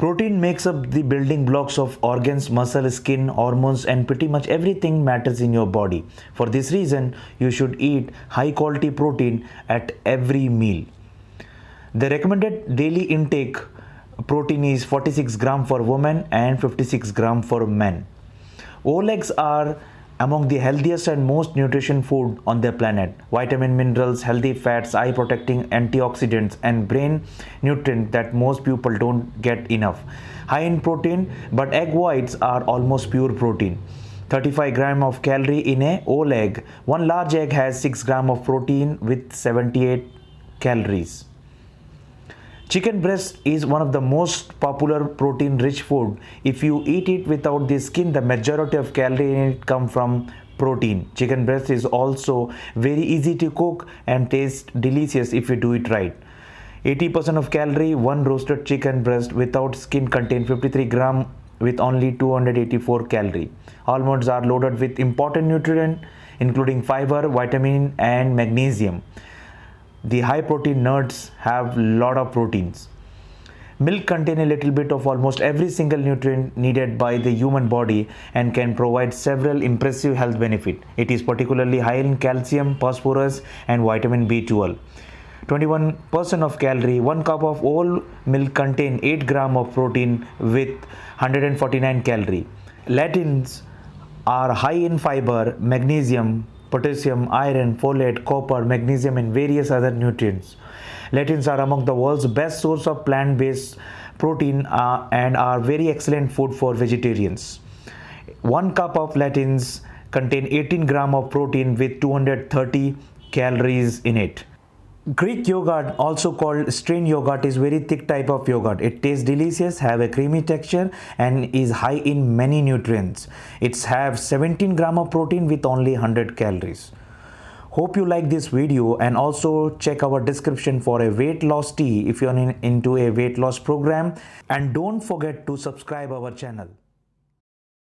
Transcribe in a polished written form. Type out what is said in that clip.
Protein makes up the building blocks of organs, muscle, skin, hormones, and pretty much everything matters in your body. For this reason, you should eat high quality protein at every meal. The recommended daily intake protein is 46 gram for women and 56 gram for men. Whole eggs are among the healthiest and most nutritious food on the planet. Vitamin, minerals, healthy fats, eye protecting antioxidants, and brain nutrients that most people don't get enough. High in protein, but egg whites are almost pure protein. 35 gram of calorie in a whole egg. One large egg has 6 gram of protein with 78 calories. Chicken breast is one of the most popular protein rich food. If you eat it without the skin, the majority of calories in it come from protein. Chicken breast is also very easy to cook and tastes delicious if you do it right. 80% of calorie, one roasted chicken breast without skin contain 53 gram with only 284 calorie. Almonds are loaded with important nutrients including fiber, vitamin and magnesium. The high protein nuts have lot of proteins. Milk contains a little bit of almost every single nutrient needed by the human body and can provide several impressive health benefits. It is particularly high in calcium, phosphorus and vitamin B12. 21% of calorie, 1 cup of whole milk contains 8 gram of protein with 149 calorie. Lectins are high in fiber, magnesium, potassium, iron, folate, copper, magnesium and various other nutrients. Lectins are among the world's best source of plant-based protein and are very excellent food for vegetarians. 1 cup of lectins contain 18 gram of protein with 230 calories in it. Greek yogurt, also called strain yogurt, is very thick type of yogurt. It tastes delicious, have a creamy texture and is high in many nutrients. It's have 17 gram of protein with only 100 calories. Hope you like this video and also check our description for a weight loss tea if you're into a weight loss program, and don't forget to subscribe our channel.